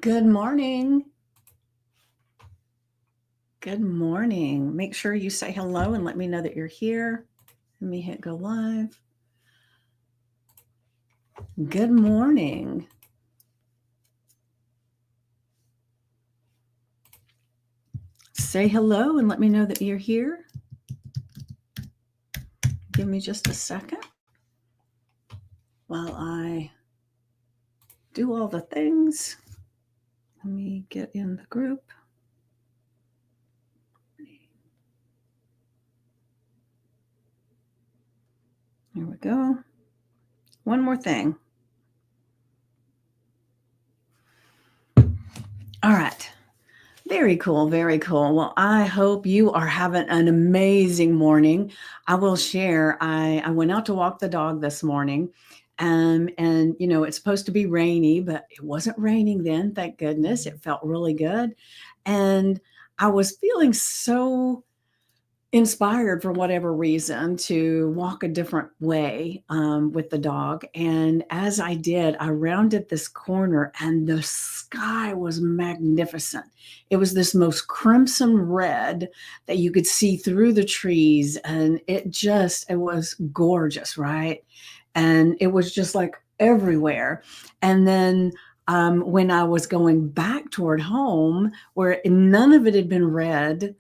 Good morning. Good morning. Make sure you say hello and let me know that you're here. Let me hit go live. Good morning. Say hello and let me know that you're here. Give me just a second while I do all the things. Let me get in the group. Here we go. One more thing. All right. Very cool. Very cool. Well, I hope you are having an amazing morning. I will share. I went out to walk the dog this morning. And it's supposed to be rainy, but it wasn't raining then, thank goodness. It felt really good. And I was feeling so inspired for whatever reason to walk a different way with the dog. And as I did, I rounded this corner and the sky was magnificent. It was this most crimson red that you could see through the trees. And it was gorgeous, right? And it was just like everywhere. And then when I was going back toward home, where none of it had been red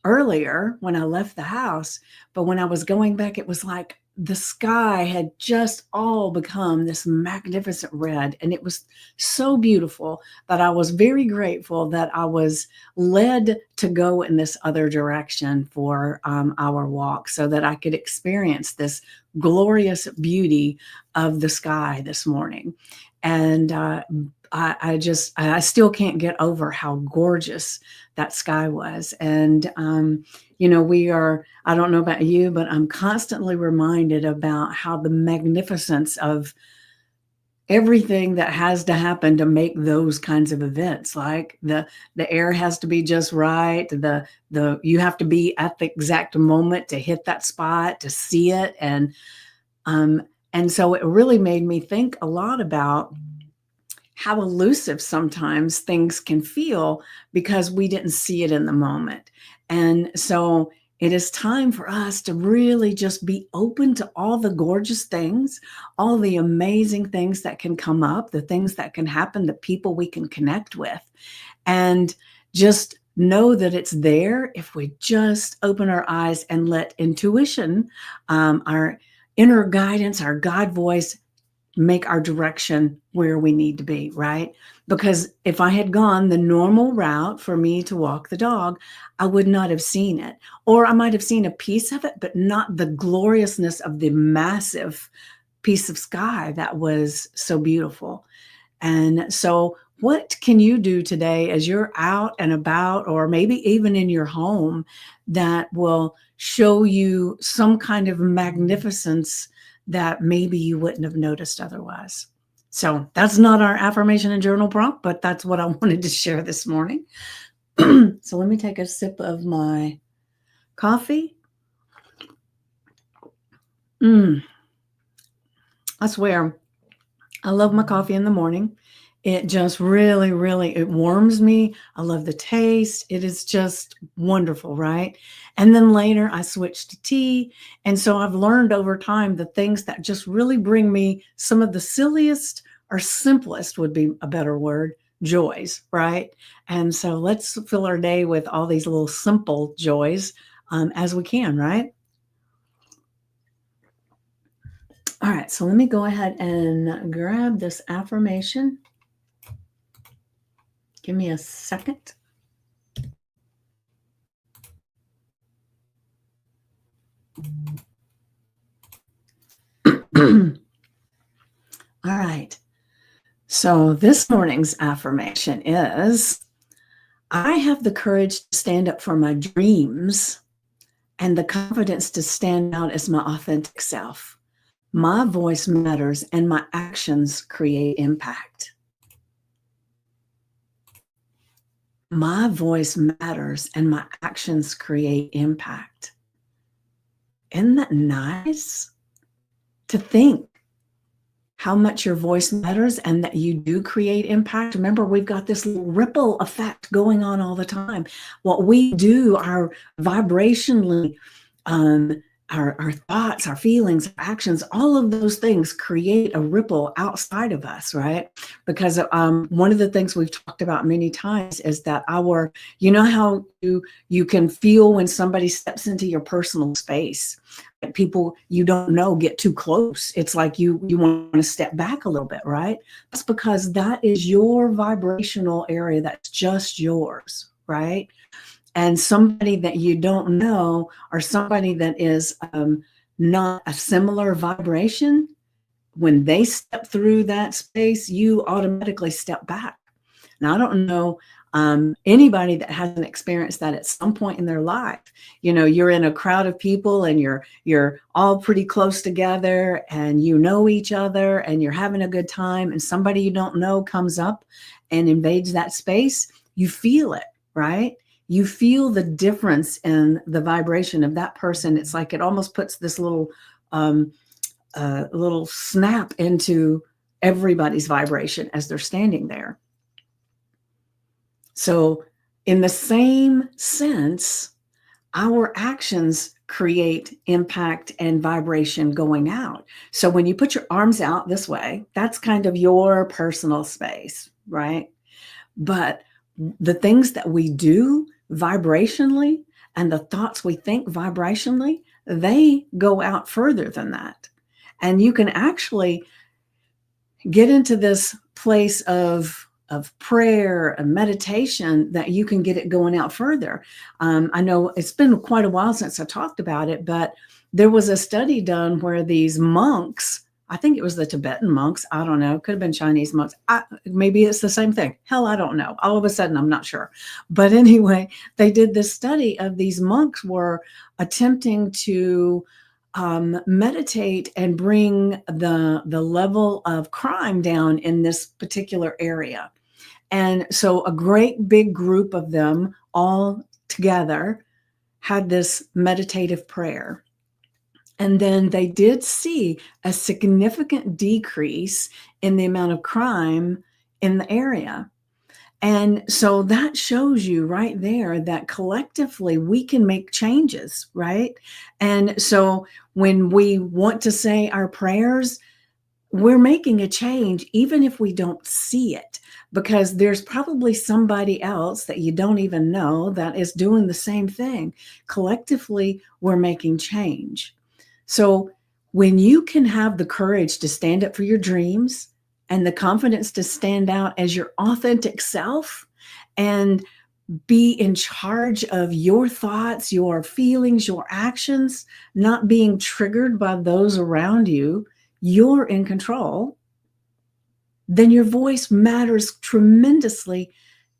earlier when I left the house, but when I was going back, it was like the sky had just all become this magnificent red. And it was so beautiful that I was very grateful that I was led to go in this other direction for our walk so that I could experience this glorious beauty of the sky this morning. And I still can't get over how gorgeous that sky was. And, I don't know about you, but I'm constantly reminded about how the magnificence of everything that has to happen to make those kinds of events, like the air has to be just right, you have to be at the exact moment to hit that spot to see it. And so it really made me think a lot about how elusive sometimes things can feel because we didn't see it in the moment. And so it is time for us to really just be open to all the gorgeous things, all the amazing things that can come up, the things that can happen, the people we can connect with, and just know that it's there if we just open our eyes and let intuition, our inner guidance, our God voice, make our direction where we need to be, right? Because if I had gone the normal route for me to walk the dog, I would not have seen it. Or I might have seen a piece of it, but not the gloriousness of the massive piece of sky that was so beautiful. And so, what can you do today as you're out and about, or maybe even in your home, that will show you some kind of magnificence that maybe you wouldn't have noticed otherwise? So, that's not our affirmation and journal prompt, but that's what I wanted to share this morning. So, let me take a sip of my coffee. I swear, I love my coffee in the morning. It just really, really, it warms me. I love the taste. It is just wonderful, right? And then later I switched to tea. And so I've learned over time the things that just really bring me some of the silliest or simplest would be a better word, joys, right? And so let's fill our day with all these little simple joys as we can, right? All right, so let me go ahead and grab this affirmation. Give me a second. All right. So this morning's affirmation is, I have the courage to stand up for my dreams and the confidence to stand out as my authentic self. My voice matters and my actions create impact. My voice matters and my actions create impact. Isn't that nice to think how much your voice matters and that you do create impact. Remember, we've got this little ripple effect going on all the time. What we do, our vibrationally, um, our thoughts, our feelings, our actions, all of those things create a ripple outside of us, right? Because one of the things we've talked about many times is that you know how you can feel when somebody steps into your personal space. People you don't know get too close. It's like you want to step back a little bit, right? That's because that is your vibrational area. That's just yours, right? And somebody that you don't know, or somebody that is not a similar vibration, when they step through that space, you automatically step back. Now, I don't know anybody that hasn't experienced that at some point in their life. You know, you're in a crowd of people and you're all pretty close together and you know each other and you're having a good time, and somebody you don't know comes up and invades that space. You feel it, right? You feel the difference in the vibration of that person. It's like it almost puts this little snap into everybody's vibration as they're standing there. So in the same sense, our actions create impact and vibration going out. So when you put your arms out this way, that's kind of your personal space, right? But the things that we do vibrationally and the thoughts we think vibrationally, they go out further than that. And you can actually get into this place of prayer and meditation that you can get it going out further. I know it's been quite a while since I talked about it, but there was a study done where these monks, I think it was the Tibetan monks, I don't know, could have been Chinese monks. Maybe it's the same thing. Hell, I don't know. All of a sudden, I'm not sure. But anyway, they did this study of these monks were attempting to meditate and bring the level of crime down in this particular area. And so a great big group of them all together had this meditative prayer. And then they did see a significant decrease in the amount of crime in the area. And so that shows you right there that collectively we can make changes, right? And so when we want to say our prayers, we're making a change, even if we don't see it, because there's probably somebody else that you don't even know that is doing the same thing. Collectively, we're making change. So when you can have the courage to stand up for your dreams and the confidence to stand out as your authentic self and be in charge of your thoughts, your feelings, your actions, not being triggered by those around you, you're in control, then your voice matters tremendously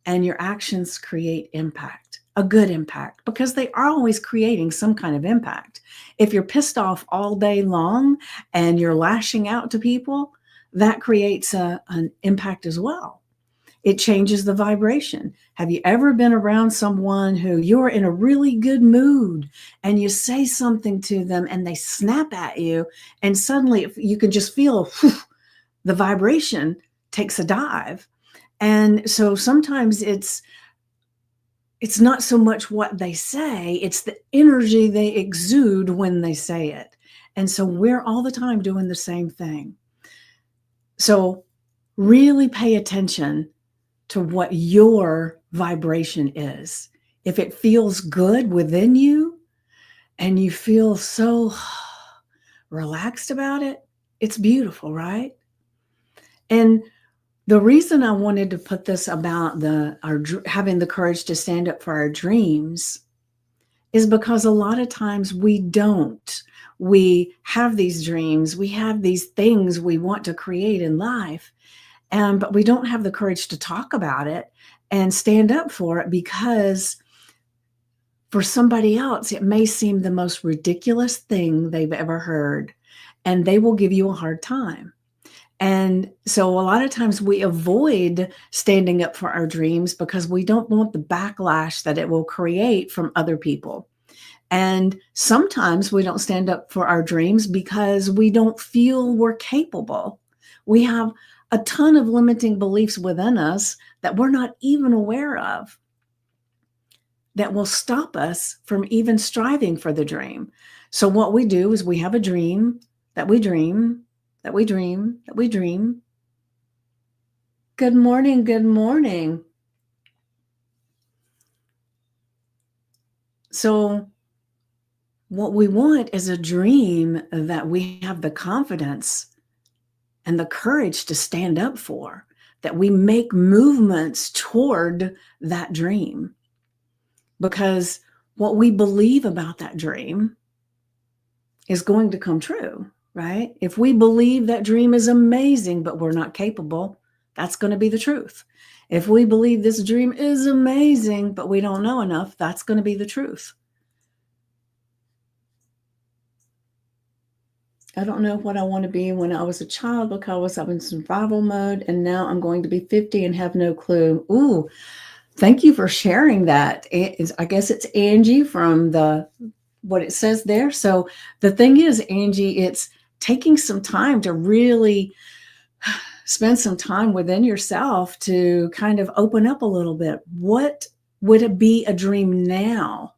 and your actions create impact, a good impact, because they are always creating some kind of impact. If you're pissed off all day long and you're lashing out to people, that creates an impact as well. It changes the vibration. Have you ever been around someone who you're in a really good mood and you say something to them and they snap at you, and suddenly you can just feel the vibration takes a dive? And so sometimes it's not so much what they say, it's the energy they exude when they say it. And so we're all the time doing the same thing. So really pay attention to what your vibration is. If it feels good within you and you feel so relaxed about it, it's beautiful, right? And the reason I wanted to put this about having the courage to stand up for our dreams is because a lot of times we don't. We have these dreams, we have these things we want to create in life, but we don't have the courage to talk about it and stand up for it, because for somebody else, it may seem the most ridiculous thing they've ever heard, and they will give you a hard time. And so a lot of times we avoid standing up for our dreams because we don't want the backlash that it will create from other people. And sometimes we don't stand up for our dreams because we don't feel we're capable. We have a ton of limiting beliefs within us that we're not even aware of that will stop us from even striving for the dream. So what we do is we have a dream that we dream, that we dream, that we dream. Good morning, good morning. So what we want is a dream that we have the confidence and the courage to stand up for, that we make movements toward that dream. Because what we believe about that dream is going to come true, right? If we believe that dream is amazing, but we're not capable, that's going to be the truth. If we believe this dream is amazing, but we don't know enough, that's going to be the truth. I don't know what I want to be when I was a child because I'm in survival mode, and now I'm going to be 50 and have no clue. Ooh, thank you for sharing that. I guess it's Angie from what it says there. So the thing is, Angie, it's taking some time to really spend some time within yourself to kind of open up a little bit. What would it be a dream now?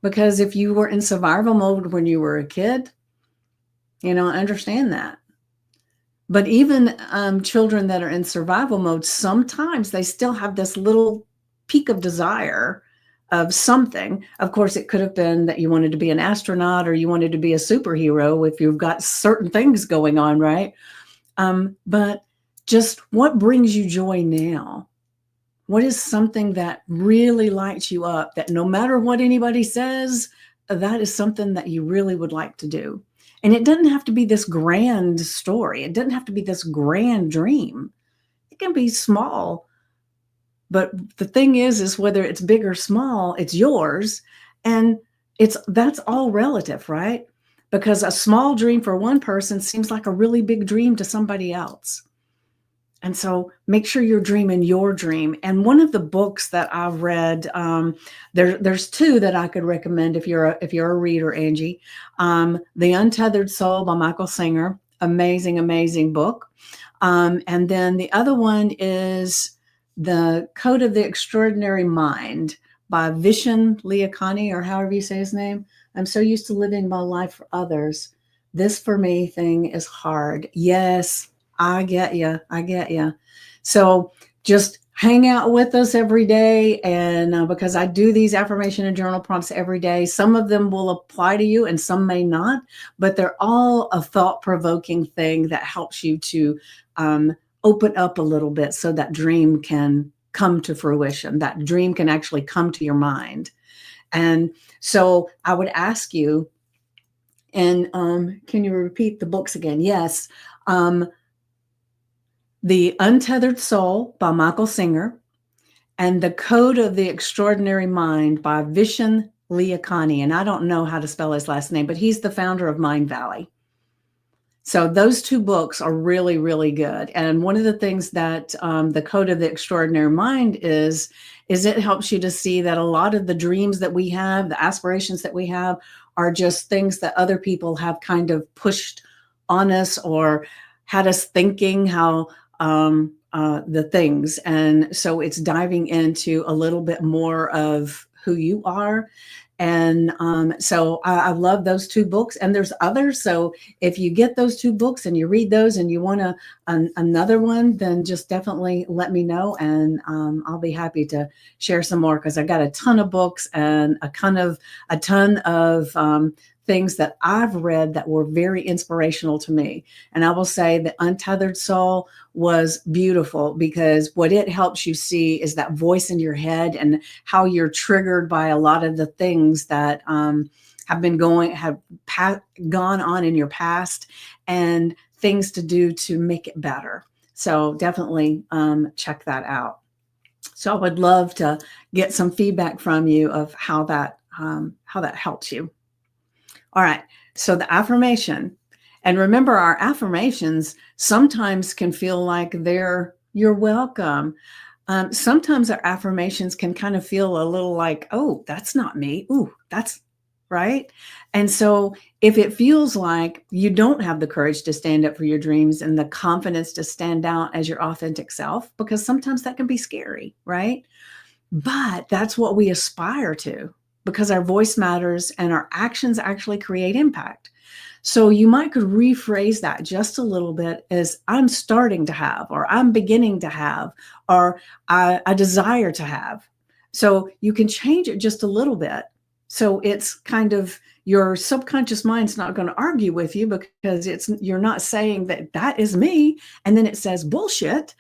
Because if you were in survival mode when you were a kid, I understand that. But even children that are in survival mode, sometimes they still have this little peak of desire of something. Of course, it could have been that you wanted to be an astronaut or you wanted to be a superhero if you've got certain things going on, right? But just what brings you joy now? What is something that really lights you up that no matter what anybody says, that is something that you really would like to do? And it doesn't have to be this grand story. It doesn't have to be this grand dream. It can be small. But the thing is whether it's big or small, it's yours. And that's all relative, right? Because a small dream for one person seems like a really big dream to somebody else. And so make sure you're dreaming your dream. And one of the books that I've read, there's two that I could recommend if you're a reader, Angie. The Untethered Soul by Michael Singer, amazing, amazing book. And then the other one is The Code of the Extraordinary Mind by Vishen Liakani, or however you say his name. I'm so used to living my life for others. This for me thing is hard. Yes, I get you. I get you. So just hang out with us every day. And because I do these affirmation and journal prompts every day, some of them will apply to you and some may not, but they're all a thought-provoking thing that helps you to open up a little bit so that dream can come to fruition. That dream can actually come to your mind. And so I would ask you, and can you repeat the books again? Yes. The Untethered Soul by Michael Singer, and The Code of the Extraordinary Mind by Vishen Liakani. And I don't know how to spell his last name, but he's the founder of Mind Valley. So those two books are really, really good. And one of the things that The Code of the Extraordinary Mind is it helps you to see that a lot of the dreams that we have, the aspirations that we have, are just things that other people have kind of pushed on us or had us thinking how the things. And so it's diving into a little bit more of who you are. And so I love those two books, and there's others. So if you get those two books and you read those and you want another one, then just definitely let me know, and I'll be happy to share some more, because I got a ton of books and a ton of things that I've read that were very inspirational to me. And I will say that Untethered Soul was beautiful, because what it helps you see is that voice in your head and how you're triggered by a lot of the things that have gone on in your past, and things to do to make it better. So definitely check that out. So I would love to get some feedback from you of how that helps you. All right. So the affirmation, and remember, our affirmations sometimes can feel like you're welcome. Sometimes our affirmations can kind of feel a little like, oh, that's not me. Ooh, that's right? And so if it feels like you don't have the courage to stand up for your dreams and the confidence to stand out as your authentic self, because sometimes that can be scary, right? But that's what we aspire to, because our voice matters and our actions actually create impact. So you might could rephrase that just a little bit as I'm starting to have, or I'm beginning to have, or I desire to have. So you can change it just a little bit. So it's kind of your subconscious mind's not going to argue with you, because you're not saying that that is me, and then it says bullshit.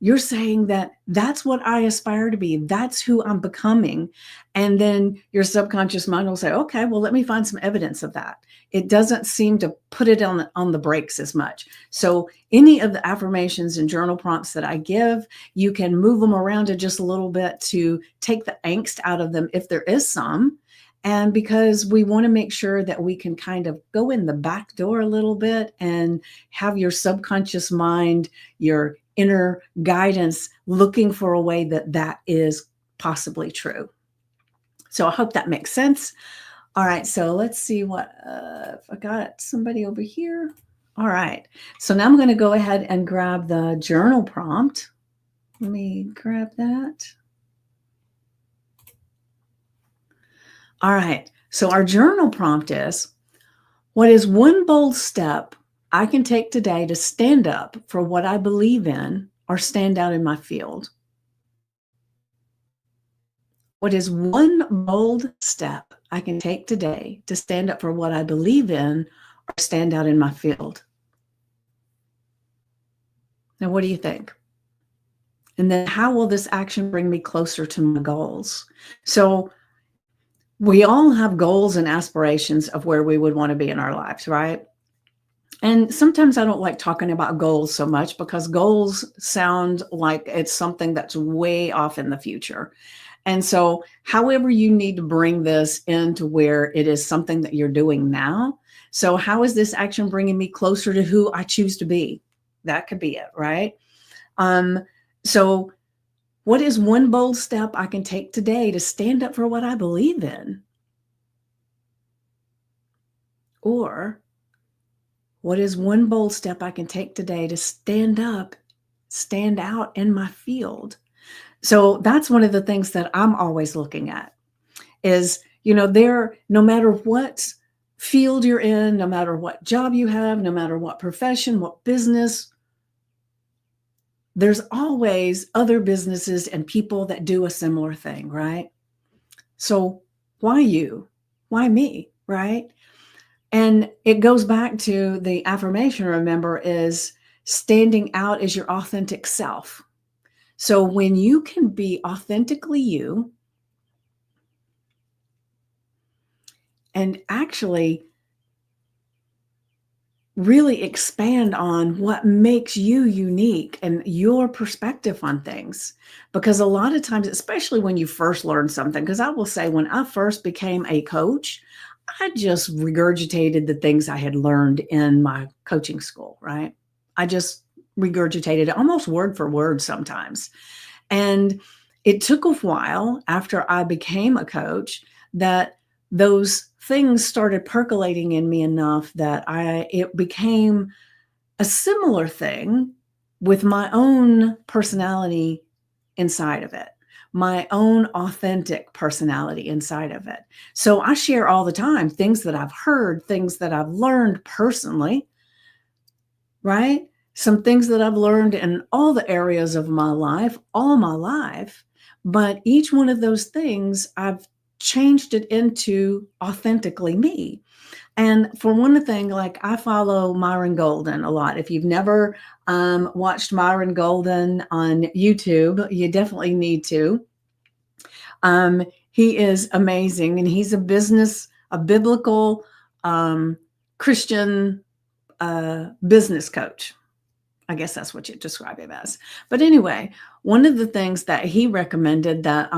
You're saying that that's what I aspire to be. That's who I'm becoming. And then your subconscious mind will say, okay, well, let me find some evidence of that. It doesn't seem to put it on the brakes as much. So any of the affirmations and journal prompts that I give, you can move them around just a little bit to take the angst out of them if there is some. And because we want to make sure that we can kind of go in the back door a little bit and have your subconscious mind, your inner guidance looking for a way that that is possibly true. So I hope that makes sense. All right, so let's see what I got somebody over here. All right, so now I'm going to go ahead and grab the journal prompt. Let me grab that. All right, so our journal prompt is, what is one bold step I can take today to stand up for what I believe in or stand out in my field? What is one bold step I can take today to stand up for what I believe in or stand out in my field? Now, what do you think? And then how will this action bring me closer to my goals? So we all have goals and aspirations of where we would want to be in our lives, right? And sometimes I don't like talking about goals so much, because goals sound like it's something that's way off in the future. And so, however, you need to bring this into where it is something that you're doing now. So, how is this action bringing me closer to who I choose to be? That could be it, right? Um, so, what is one bold step I can take today to stand up for what I believe in? Or, what is one bold step I can take today to stand out in my field? So that's one of the things that I'm always looking at is, no matter what field you're in, no matter what job you have, no matter what profession, what business, there's always other businesses and people that do a similar thing, right? So why you? Why me, right? And it goes back to the affirmation, remember, is standing out as your authentic self. So when you can be authentically you and actually really expand on what makes you unique and your perspective on things. Because a lot of times, especially when you first learn something, because I will say when I first became a coach, I just regurgitated the things I had learned in my coaching school, right? I just regurgitated it almost word for word sometimes. And it took a while after I became a coach that those things started percolating in me enough that it became a similar thing with my own personality inside of it, my own authentic personality inside of it. So I share all the time things that I've heard, things that I've learned personally, right? Some things that I've learned in all the areas of my life, all my life. But each one of those things, I've changed it into authentically me. And for one thing, like I follow Myron Golden a lot. If you've never watched Myron Golden on YouTube, you definitely need to. He is amazing, and he's a biblical Christian business coach. I guess that's what you describe him as. But anyway, one of the things that he recommended that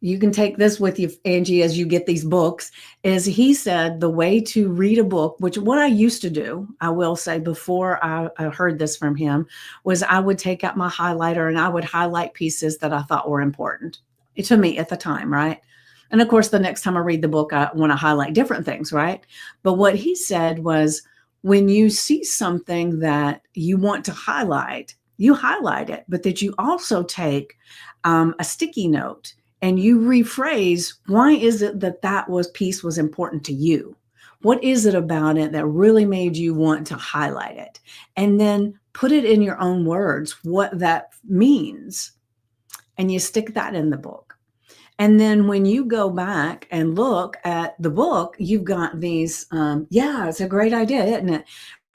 you can take this with you, Angie, as you get these books, is he said the way to read a book, which what I used to do, I will say before I heard this from him, was I would take out my highlighter and I would highlight pieces that I thought were important to me at the time, right? And of course, the next time I read the book, I want to highlight different things, right? But what he said was, when you see something that you want to highlight, you highlight it, but that you also take a sticky note and you rephrase, why is it that piece was important to you? What is it about it that really made you want to highlight it? And then put it in your own words, what that means. And you stick that in the book. And then when you go back and look at the book, you've got these, yeah, it's a great idea, isn't it?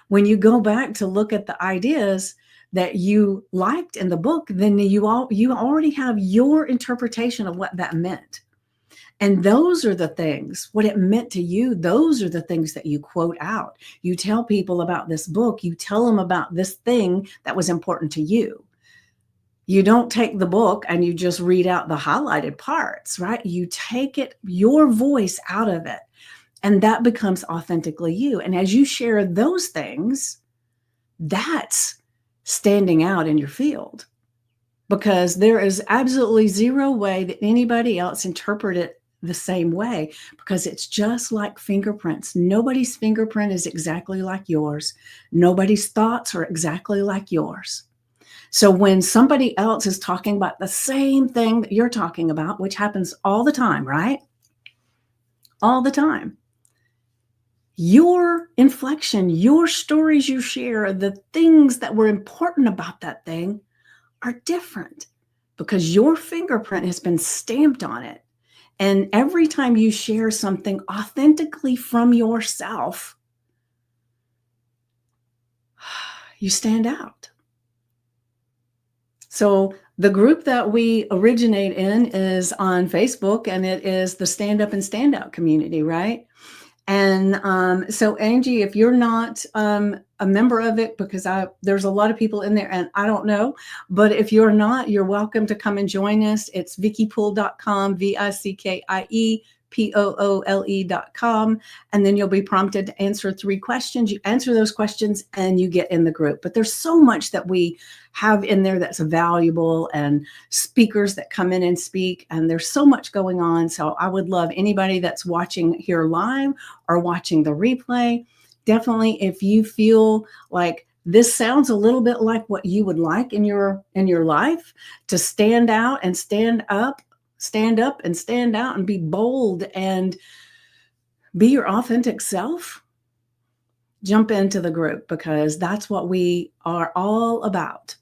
When you go back to look at the ideas that you liked in the book, then you already have your interpretation of what that meant. And those are the things, what it meant to you. Those are the things that you quote out. You tell people about this book. You tell them about this thing that was important to you. You don't take the book and you just read out the highlighted parts, right? You take your voice out of it, and that becomes authentically you. And as you share those things, that's standing out in your field, because there is absolutely zero way that anybody else interpret it the same way, because it's just like fingerprints. Nobody's fingerprint is exactly like yours. Nobody's thoughts are exactly like yours. So when somebody else is talking about the same thing that you're talking about, which happens all the time, right? All the time. Your inflection, your stories you share, the things that were important about that thing are different because your fingerprint has been stamped on it. And every time you share something authentically from yourself, you stand out. So the group that we originate in is on Facebook, and it is the Stand Up and Stand Out community, right? And so Angie, if you're not a member of it, because there's a lot of people in there and I don't know, but if you're not, you're welcome to come and join us. It's vickypoole.com, VICKIEPOOLE.com. And then you'll be prompted to answer 3 questions. You answer those questions and you get in the group. But there's so much that we have in there that's valuable, and speakers that come in and speak, and there's so much going on. So I would love anybody that's watching here live or watching the replay. Definitely, if you feel like this sounds a little bit like what you would like in your life, to stand out and stand up and stand out and be bold and be your authentic self, jump into the group, because that's what we are all about.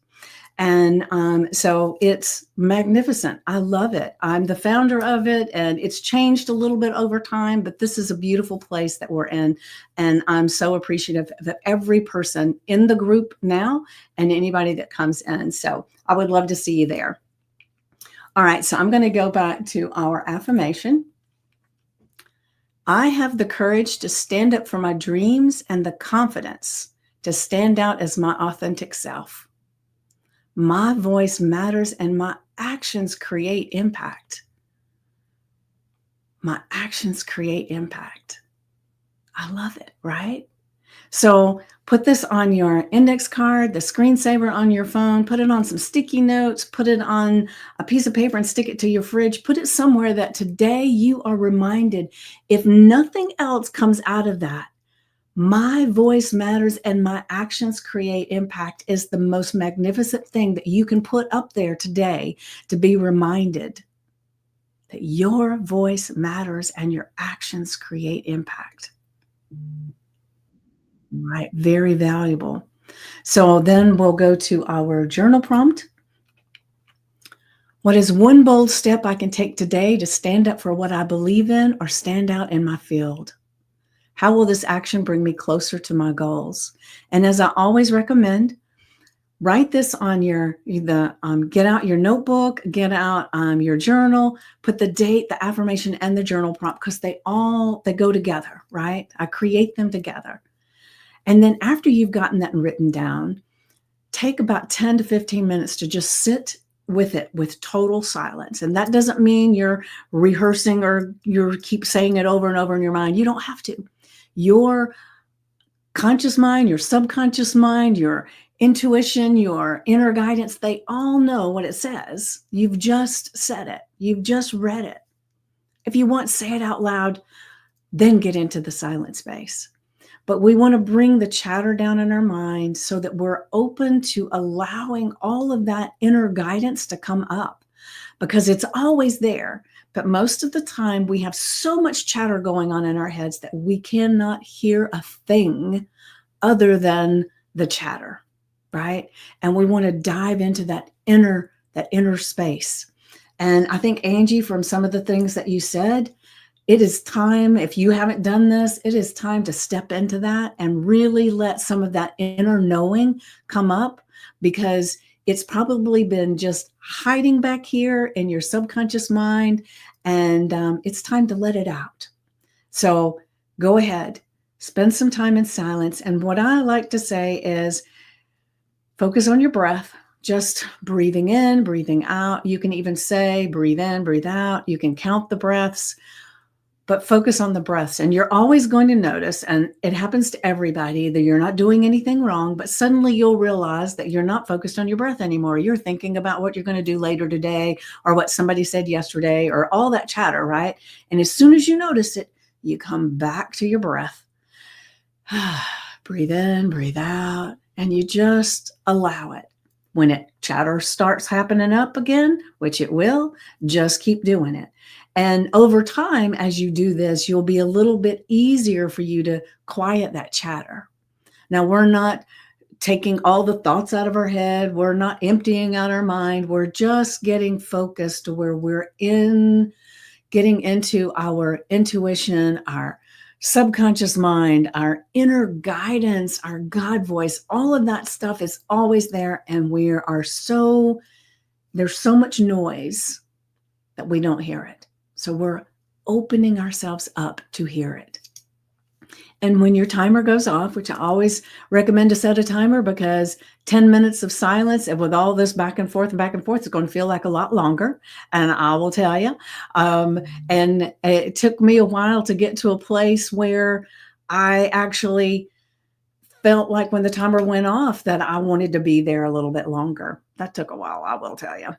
And so it's magnificent. I love it. I'm the founder of it, and it's changed a little bit over time, but this is a beautiful place that we're in. And I'm so appreciative of every person in the group now and anybody that comes in. So I would love to see you there. All right, so I'm going to go back to our affirmation. I have the courage to stand up for my dreams and the confidence to stand out as my authentic self. My voice matters and my actions create impact. My actions create impact. I love it, right? So put this on your index card, the screensaver on your phone, put it on some sticky notes, put it on a piece of paper and stick it to your fridge. Put it somewhere that today you are reminded, if nothing else comes out of that, my voice matters and my actions create impact is the most magnificent thing that you can put up there today, to be reminded that your voice matters and your actions create impact. Right, very valuable. So then we'll go to our journal prompt. What is one bold step I can take today to stand up for what I believe in or stand out in my field? How will this action bring me closer to my goals? And as I always recommend, write this on get out your notebook, get out your journal, put the date, the affirmation, and the journal prompt, because they go together, right? I create them together. And then after you've gotten that written down, take about 10 to 15 minutes to just sit with it with total silence. And that doesn't mean you're rehearsing or you keep saying it over and over in your mind. You don't have to. Your conscious mind, your subconscious mind, your intuition, your inner guidance, they all know what it says. You've just said it. You've just read it. If you want, say it out loud, then get into the silent space. But we want to bring the chatter down in our mind so that we're open to allowing all of that inner guidance to come up, because it's always there. But most of the time, we have so much chatter going on in our heads that we cannot hear a thing other than the chatter, right? And we want to dive into that inner space. And I think, Angie, from some of the things that you said, it is time, if you haven't done this, it is time to step into that and really let some of that inner knowing come up, because it's probably been just hiding back here in your subconscious mind, and it's time to let it out. So go ahead, spend some time in silence. And what I like to say is focus on your breath, just breathing in, breathing out. You can even say breathe in, breathe out. You can count the breaths, but focus on the breaths. And you're always going to notice, and it happens to everybody, that you're not doing anything wrong, but suddenly you'll realize that you're not focused on your breath anymore. You're thinking about what you're going to do later today, or what somebody said yesterday, or all that chatter, right? And as soon as you notice it, you come back to your breath. Breathe in, breathe out, and you just allow it. When chatter starts happening up again, which it will, just keep doing it. And over time, as you do this, you'll be a little bit easier for you to quiet that chatter. Now, we're not taking all the thoughts out of our head. We're not emptying out our mind. We're just getting focused to where we're getting into our intuition, our subconscious mind, our inner guidance, our God voice. All of that stuff is always there. And there's so much noise that we don't hear it. So we're opening ourselves up to hear it. And when your timer goes off, which I always recommend to set a timer, because 10 minutes of silence and with all this back and forth, it's going to feel like a lot longer. And I will tell you. And it took me a while to get to a place where I actually felt like when the timer went off that I wanted to be there a little bit longer. That took a while, I will tell you.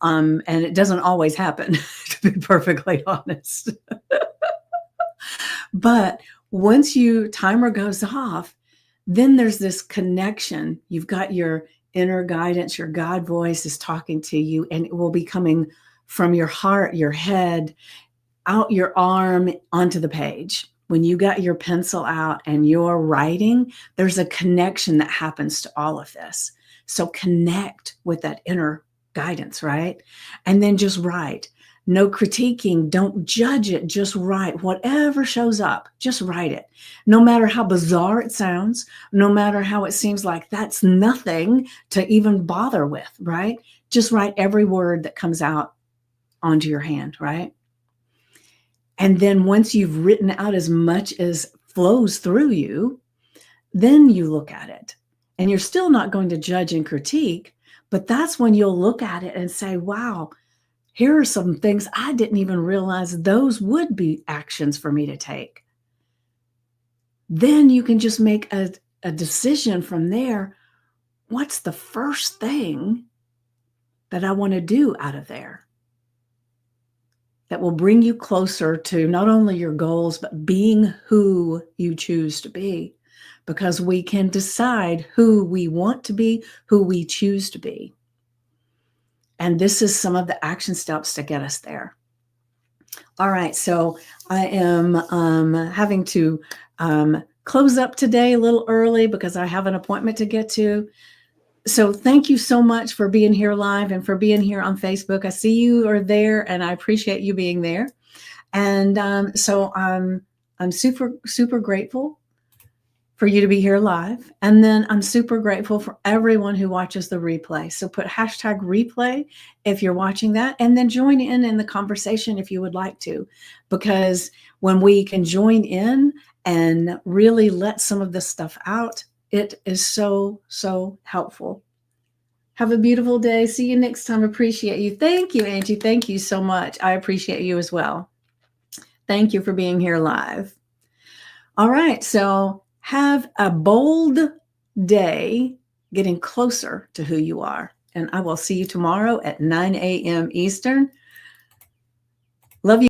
And it doesn't always happen, to be perfectly honest. But once your timer goes off, then there's this connection. You've got your inner guidance, your God voice is talking to you, and it will be coming from your heart, your head, out your arm onto the page. When you got your pencil out and you're writing, there's a connection that happens to all of this. So connect with that inner guidance, right? And then just write. No critiquing. Don't judge it. Just write. Whatever shows up, just write it. No matter how bizarre it sounds, no matter how it seems like that's nothing to even bother with, right? Just write every word that comes out onto your hand, right? And then once you've written out as much as flows through you, then you look at it. And you're still not going to judge and critique, but that's when you'll look at it and say, wow, here are some things I didn't even realize those would be actions for me to take. Then you can just make a decision from there. What's the first thing that I want to do out of there that will bring you closer to not only your goals, but being who you choose to be? Because we can decide who we want to be, who we choose to be. And this is some of the action steps to get us there. All right, so I am having to close up today a little early because I have an appointment to get to. So thank you so much for being here live and for being here on Facebook. I see you are there, and I appreciate you being there. And so I'm super, super grateful for you to be here live. And then I'm super grateful for everyone who watches the replay. So put hashtag replay if you're watching that, and then join in the conversation if you would like to, because when we can join in and really let some of this stuff out, it is so, so helpful. Have a beautiful day. See you next time. Appreciate you. Thank you, Angie. Thank you so much. I appreciate you as well. Thank you for being here live. All right. So have a bold day getting closer to who you are. And I will see you tomorrow at 9 a.m. Eastern. Love you.